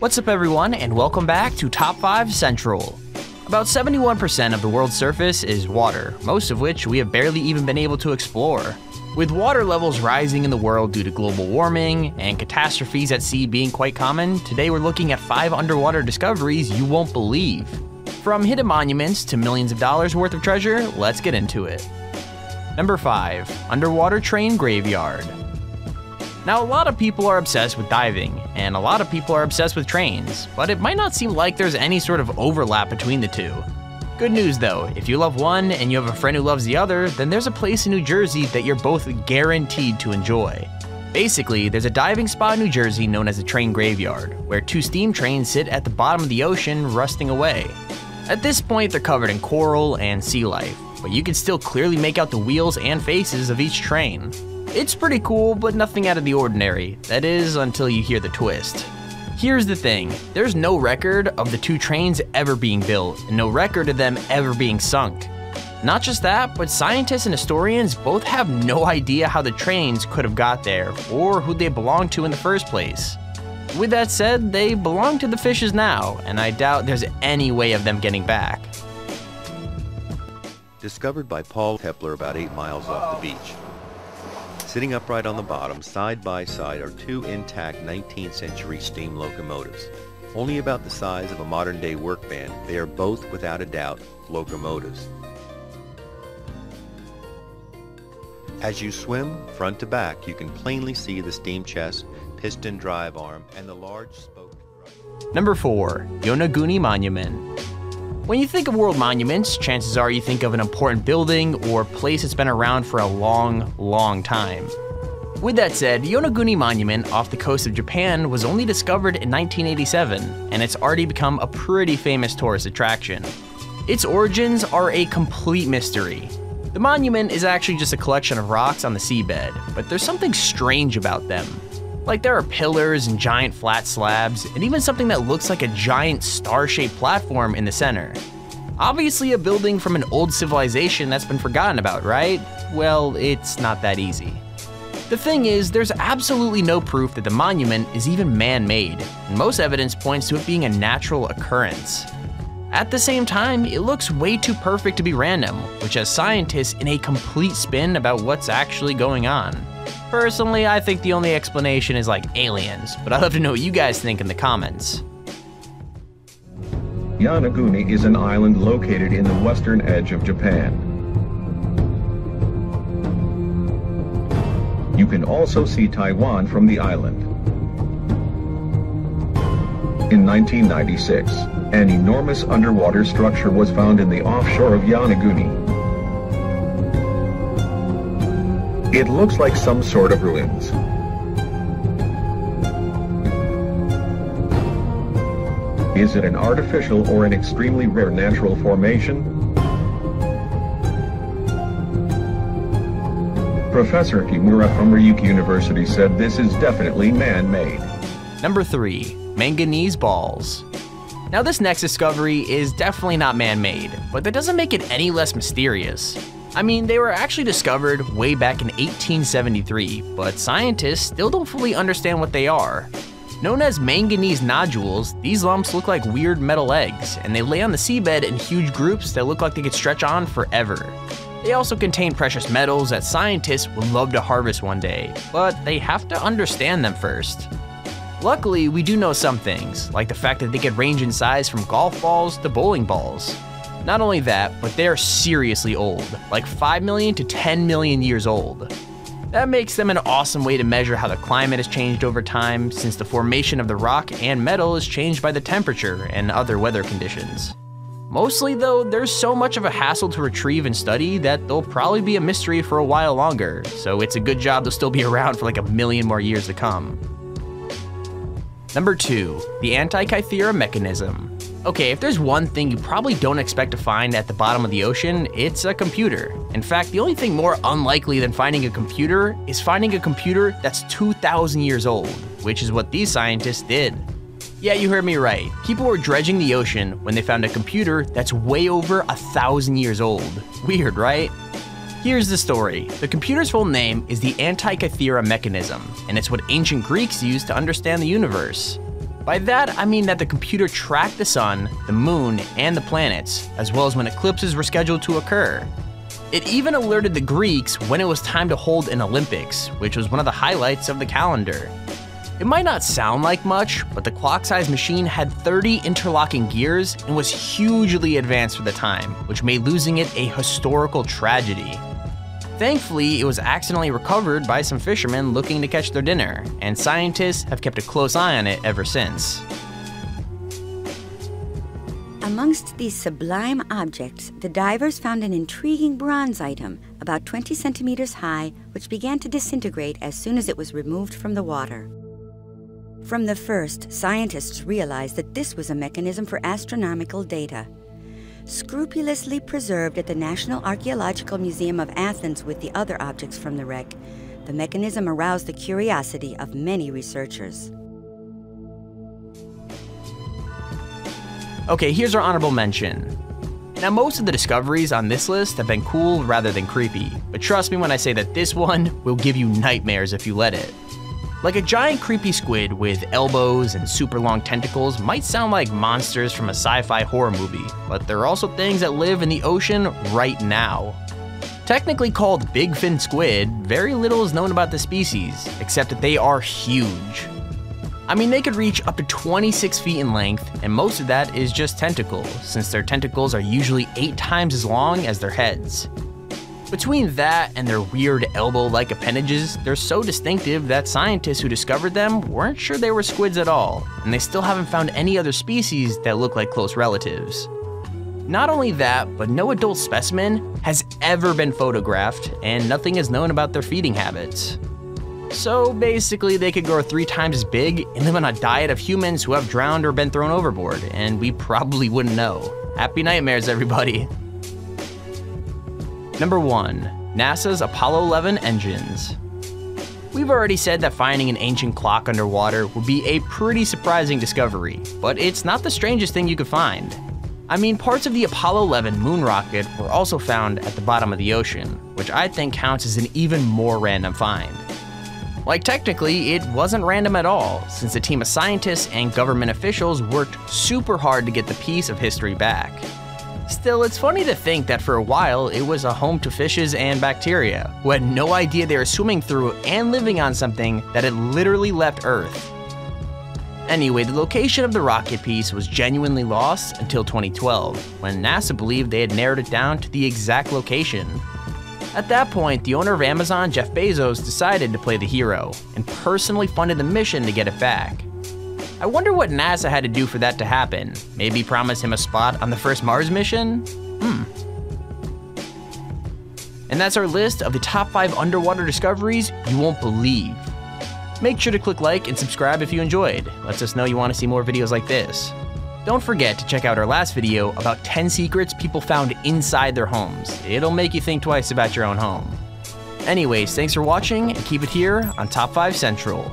What's up everyone, and welcome back to Top 5 Central. About 71% of the world's surface is water, most of which we have barely even been able to explore. With water levels rising in the world due to global warming and catastrophes at sea being quite common, today we're looking at 5 underwater discoveries you won't believe. From hidden monuments to millions of dollars worth of treasure, let's get into it. Number 5. Underwater Train Graveyard. Now, a lot of people are obsessed with diving, and a lot of people are obsessed with trains, but it might not seem like there's any sort of overlap between the two. Good news though, if you love one and you have a friend who loves the other, then there's a place in New Jersey that you're both guaranteed to enjoy. Basically, there's a diving spot in New Jersey known as the Train Graveyard, where 2 steam trains sit at the bottom of the ocean rusting away. At this point, they're covered in coral and sea life, but you can still clearly make out the wheels and faces of each train. It's pretty cool, but nothing out of the ordinary. That is, until you hear the twist. Here's the thing, there's no record of the 2 trains ever being built, and no record of them ever being sunk. Not just that, but scientists and historians both have no idea how the trains could have got there, or who they belonged to in the first place. With that said, they belong to the fishes now, and I doubt there's any way of them getting back. Discovered by Paul Kepler about 8 miles off the beach. Sitting upright on the bottom, side by side, are 2 intact 19th century steam locomotives. Only about the size of a modern-day work van, they are both, without a doubt, locomotives. As you swim front to back, you can plainly see the steam chest, piston drive arm, and the large spoke. Number 4. Yonaguni Monument. When you think of world monuments, chances are you think of an important building or place that's been around for a long time. With that said, Yonaguni Monument off the coast of Japan was only discovered in 1987, and it's already become a pretty famous tourist attraction. Its origins are a complete mystery. The monument is actually just a collection of rocks on the seabed, but there's something strange about them. Like there are pillars and giant flat slabs, and even something that looks like a giant star-shaped platform in the center. Obviously a building from an old civilization that's been forgotten about, right? Well, it's not that easy. The thing is, there's absolutely no proof that the monument is even man-made, and most evidence points to it being a natural occurrence. At the same time, it looks way too perfect to be random, which has scientists in a complete spin about what's actually going on. Personally, I think the only explanation is like aliens, but I'd love to know what you guys think in the comments. Yonaguni is an island located in the western edge of Japan. You can also see Taiwan from the island. In 1996, an enormous underwater structure was found in the offshore of Yonaguni. It looks like some sort of ruins. Is it an artificial or an extremely rare natural formation? Professor Kimura from Ryukyu University said this is definitely man-made. Number 3. Manganese Balls. Now this next discovery is definitely not man-made, but that doesn't make it any less mysterious. I mean, they were actually discovered way back in 1873, but scientists still don't fully understand what they are. Known as manganese nodules, these lumps look like weird metal eggs, and they lay on the seabed in huge groups that look like they could stretch on forever. They also contain precious metals that scientists would love to harvest one day, but they have to understand them first. Luckily, we do know some things, like the fact that they could range in size from golf balls to bowling balls. Not only that, but they're seriously old, like 5 million to 10 million years old. That makes them an awesome way to measure how the climate has changed over time, since the formation of the rock and metal is changed by the temperature and other weather conditions. Mostly though, there's so much of a hassle to retrieve and study that they'll probably be a mystery for a while longer, so it's a good job they'll still be around for like a million more years to come. Number 2. The Antikythera Mechanism. Okay, if there's one thing you probably don't expect to find at the bottom of the ocean, it's a computer. In fact, the only thing more unlikely than finding a computer is finding a computer that's 2,000 years old, which is what these scientists did. Yeah, you heard me right. People were dredging the ocean when they found a computer that's way over 1,000 years old. Weird, right? Here's the story. The computer's full name is the Antikythera Mechanism, and it's what ancient Greeks used to understand the universe. By that, I mean that the computer tracked the sun, the moon, and the planets, as well as when eclipses were scheduled to occur. It even alerted the Greeks when it was time to hold an Olympics, which was one of the highlights of the calendar. It might not sound like much, but the clock-sized machine had 30 interlocking gears and was hugely advanced for the time, which made losing it a historical tragedy. Thankfully, it was accidentally recovered by some fishermen looking to catch their dinner, and scientists have kept a close eye on it ever since. Amongst these sublime objects, the divers found an intriguing bronze item, about 20 centimeters high, which began to disintegrate as soon as it was removed from the water. From the first, scientists realized that this was a mechanism for astronomical data. Scrupulously preserved at the National Archaeological Museum of Athens with the other objects from the wreck, the mechanism aroused the curiosity of many researchers. Okay, here's our honorable mention. Now, most of the discoveries on this list have been cool rather than creepy, but trust me when I say that this one will give you nightmares if you let it. Like a giant creepy squid with elbows and super long tentacles might sound like monsters from a sci-fi horror movie, but they're also things that live in the ocean right now. Technically called big fin squid, very little is known about the species, except that they are huge. I mean, they could reach up to 26 feet in length, and most of that is just tentacles, since their tentacles are usually 8 times as long as their heads. Between that and their weird elbow-like appendages, they're so distinctive that scientists who discovered them weren't sure they were squids at all, and they still haven't found any other species that look like close relatives. Not only that, but no adult specimen has ever been photographed, and nothing is known about their feeding habits. So basically, they could grow 3 times as big and live on a diet of humans who have drowned or been thrown overboard, and we probably wouldn't know. Happy nightmares, everybody. Number 1. NASA's Apollo 11 engines. We've already said that finding an ancient clock underwater would be a pretty surprising discovery, but it's not the strangest thing you could find. I mean, parts of the Apollo 11 moon rocket were also found at the bottom of the ocean, which I think counts as an even more random find. Like, technically, it wasn't random at all, since a team of scientists and government officials worked super hard to get the piece of history back. Still, it's funny to think that for a while, it was a home to fishes and bacteria, who had no idea they were swimming through and living on something that had literally left Earth. Anyway, the location of the rocket piece was genuinely lost until 2012, when NASA believed they had narrowed it down to the exact location. At that point, the owner of Amazon, Jeff Bezos, decided to play the hero, and personally funded the mission to get it back. I wonder what NASA had to do for that to happen. Maybe promise him a spot on the first Mars mission? And that's our list of the top 5 underwater discoveries you won't believe. Make sure to click like and subscribe if you enjoyed. Lets us know you want to see more videos like this. Don't forget to check out our last video about 10 secrets people found inside their homes. It'll make you think twice about your own home. Anyways, thanks for watching and keep it here on Top 5 Central.